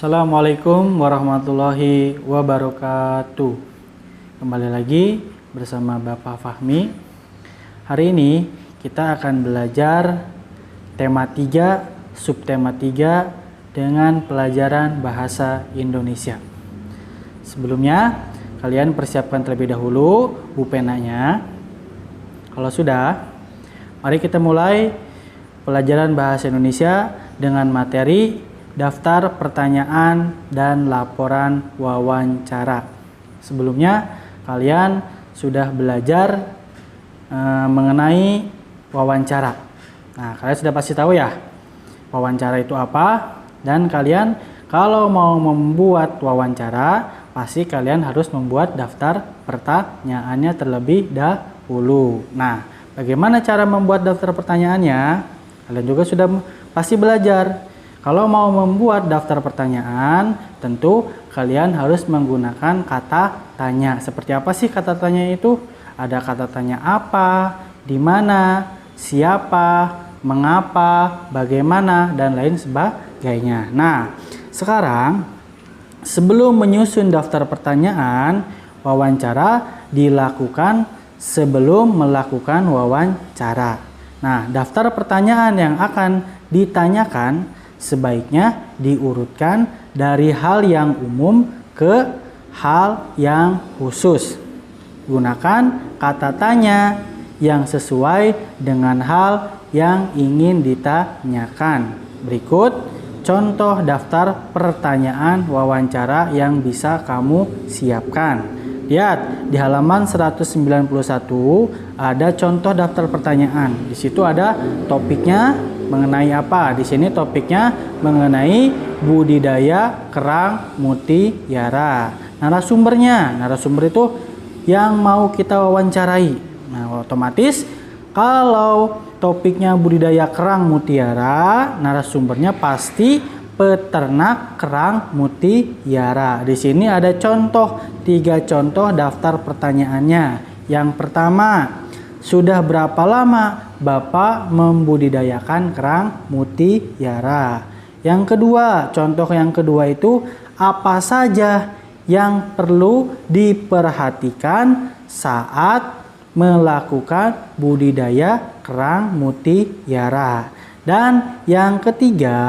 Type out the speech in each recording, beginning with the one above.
Assalamualaikum warahmatullahi wabarakatuh. Kembali lagi bersama Bapak Fahmi. Hari ini kita akan belajar tema 3, subtema 3 dengan pelajaran bahasa Indonesia. Sebelumnya, kalian persiapkan terlebih dahulu bupenanya. Kalau sudah, mari kita mulai pelajaran bahasa Indonesia dengan materi daftar pertanyaan dan laporan wawancara. Sebelumnya kalian sudah belajar mengenai wawancara. Nah, kalian sudah pasti tahu ya wawancara itu apa, dan kalian kalau mau membuat wawancara pasti kalian harus membuat daftar pertanyaannya terlebih dahulu. Nah, bagaimana cara membuat daftar pertanyaannya? Kalian juga sudah pasti belajar. Kalau mau membuat daftar pertanyaan, tentu kalian harus menggunakan kata tanya. Seperti apa sih kata tanya itu? Ada kata tanya apa, di mana, siapa, mengapa, bagaimana, dan lain sebagainya. Nah, sekarang sebelum menyusun daftar pertanyaan, wawancara dilakukan sebelum melakukan wawancara. Nah, daftar pertanyaan yang akan ditanyakan sebaiknya diurutkan dari hal yang umum ke hal yang khusus. Gunakan kata tanya yang sesuai dengan hal yang ingin ditanyakan. Berikut contoh daftar pertanyaan wawancara yang bisa kamu siapkan. Lihat di halaman 191 ada contoh daftar pertanyaan. Di situ ada topiknya mengenai apa? Di sini topiknya mengenai budidaya kerang mutiara. Narasumber itu yang mau kita wawancarai. Nah, otomatis kalau topiknya budidaya kerang mutiara, narasumbernya pasti peternak kerang mutiara. Di sini ada 3 contoh daftar pertanyaannya. Yang pertama, sudah berapa lama Bapak membudidayakan kerang mutiara? Yang kedua, contoh yang kedua itu apa saja yang perlu diperhatikan saat melakukan budidaya kerang mutiara? Dan yang ketiga,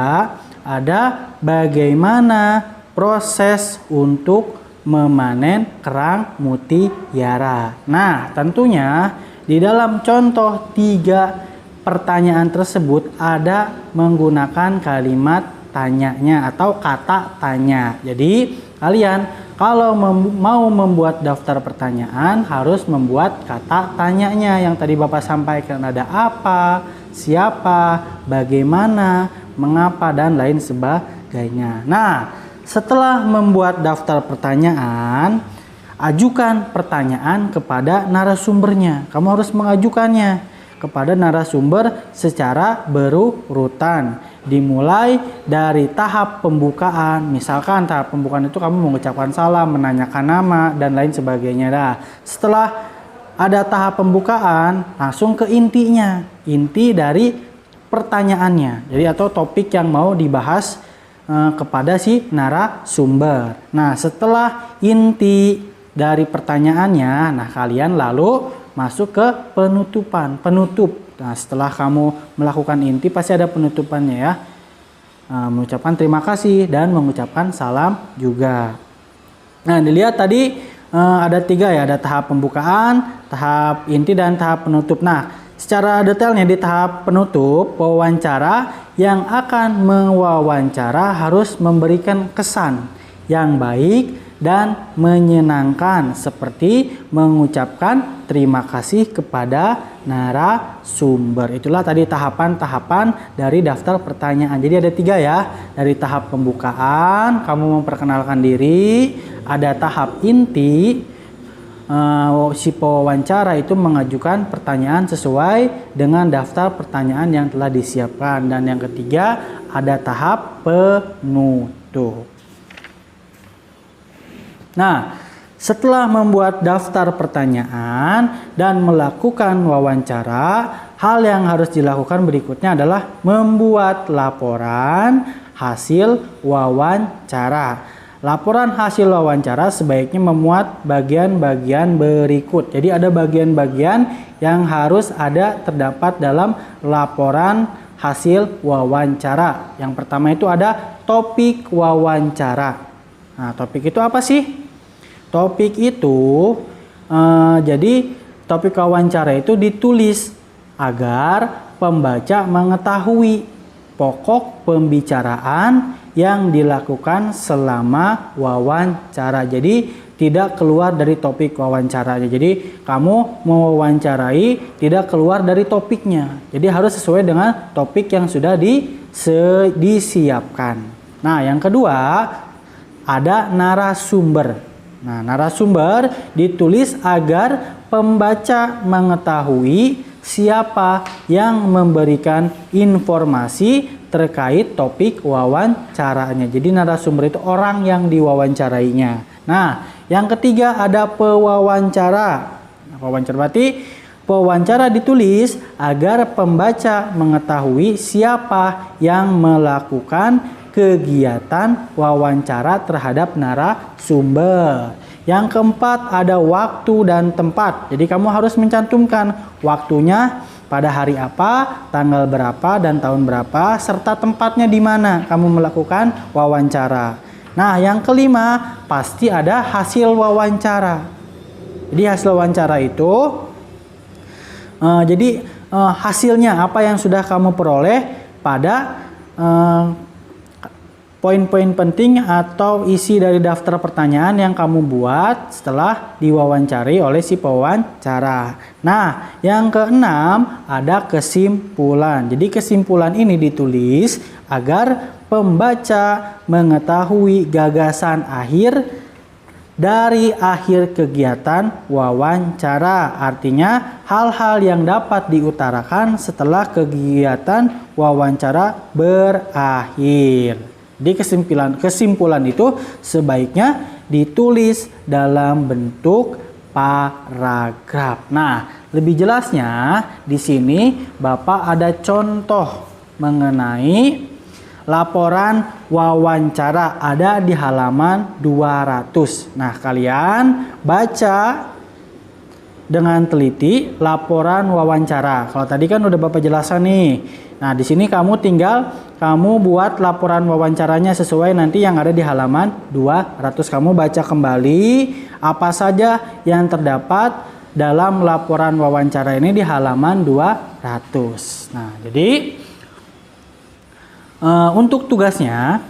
ada bagaimana proses untuk memanen kerang mutiara. Nah, tentunya di dalam contoh 3 pertanyaan tersebut ada menggunakan kalimat tanyanya atau kata tanya. Jadi kalian kalau mau membuat daftar pertanyaan harus membuat kata tanyanya yang tadi Bapak sampaikan. Ada apa, siapa, bagaimana, mengapa, dan lain sebagainya. Nah, setelah membuat daftar pertanyaan, ajukan pertanyaan kepada narasumbernya. Kamu harus mengajukannya kepada narasumber secara berurutan. Dimulai dari tahap pembukaan. Misalkan tahap pembukaan itu kamu mengucapkan salam, menanyakan nama, dan lain sebagainya. Nah, setelah ada tahap pembukaan, langsung ke intinya. Inti dari pertanyaannya. Jadi atau topik yang mau dibahas kepada si narasumber. Nah, setelah inti dari pertanyaannya, nah kalian lalu masuk ke penutup. Nah, setelah kamu melakukan inti pasti ada penutupannya ya. Mengucapkan terima kasih dan mengucapkan salam juga. Nah, dilihat tadi ada 3 ya, ada tahap pembukaan, tahap inti, dan tahap penutup. Nah, secara detailnya di tahap penutup, wawancara yang akan mewawancara harus memberikan kesan yang baik dan menyenangkan seperti mengucapkan terima kasih kepada narasumber. Itulah tadi tahapan-tahapan dari daftar pertanyaan. Jadi ada 3 ya. Dari tahap pembukaan, kamu memperkenalkan diri. Ada tahap inti, si pewawancara itu mengajukan pertanyaan sesuai dengan daftar pertanyaan yang telah disiapkan. Dan yang ketiga, ada tahap penutup. Nah, setelah membuat daftar pertanyaan dan melakukan wawancara, hal yang harus dilakukan berikutnya adalah membuat laporan hasil wawancara. Laporan hasil wawancara sebaiknya memuat bagian-bagian berikut. Jadi ada bagian-bagian yang harus terdapat dalam laporan hasil wawancara. Yang pertama itu ada topik wawancara. Nah, topik itu apa sih? Topik itu jadi topik wawancara itu ditulis agar pembaca mengetahui pokok pembicaraan yang dilakukan selama wawancara. Jadi tidak keluar dari topik wawancaranya. Jadi kamu mewawancarai tidak keluar dari topiknya. Jadi harus sesuai dengan topik yang sudah disiapkan. Nah, yang kedua ada narasumber. Nah, narasumber ditulis agar pembaca mengetahui siapa yang memberikan informasi terkait topik wawancaranya. Jadi narasumber itu orang yang diwawancarainya. Nah, yang ketiga ada pewawancara. Nah, pewawancara berarti pewawancara ditulis agar pembaca mengetahui siapa yang melakukan kegiatan wawancara terhadap narasumber. Yang keempat ada waktu dan tempat. Jadi kamu harus mencantumkan waktunya pada hari apa, tanggal berapa, dan tahun berapa, serta tempatnya di mana kamu melakukan wawancara. Nah, yang kelima pasti ada hasil wawancara. Jadi hasil wawancara itu hasilnya apa yang sudah kamu peroleh pada poin-poin penting atau isi dari daftar pertanyaan yang kamu buat setelah diwawancari oleh si pewawancara. Nah, yang keenam ada kesimpulan. Jadi kesimpulan ini ditulis agar pembaca mengetahui gagasan akhir dari akhir kegiatan wawancara. Artinya hal-hal yang dapat diutarakan setelah kegiatan wawancara berakhir. Di kesimpulan itu sebaiknya ditulis dalam bentuk paragraf. Nah, lebih jelasnya di sini Bapak ada contoh mengenai laporan wawancara ada di halaman 200. Nah, kalian baca dengan teliti laporan wawancara. Kalau tadi kan udah Bapak jelaskan nih. Nah, di sini kamu buat laporan wawancaranya sesuai nanti yang ada di halaman 200. Kamu baca kembali apa saja yang terdapat dalam laporan wawancara ini di halaman 200. Nah, jadi untuk tugasnya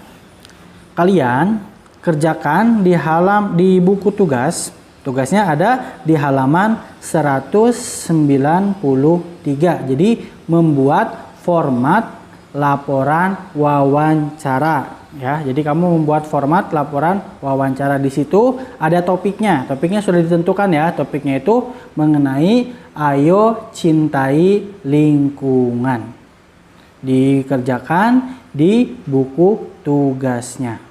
kalian kerjakan di buku tugas. Tugasnya ada di halaman 193. Jadi membuat format laporan wawancara ya. Jadi kamu membuat format laporan wawancara, di situ ada topiknya. Topiknya sudah ditentukan ya. Topiknya itu mengenai ayo cintai lingkungan. Dikerjakan di buku tugasnya.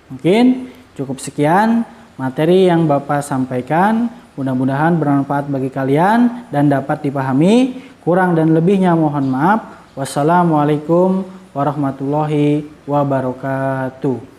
Mungkin cukup sekian materi yang Bapak sampaikan. Mudah-mudahan bermanfaat bagi kalian dan dapat dipahami. Kurang dan lebihnya mohon maaf. Wassalamualaikum warahmatullahi wabarakatuh.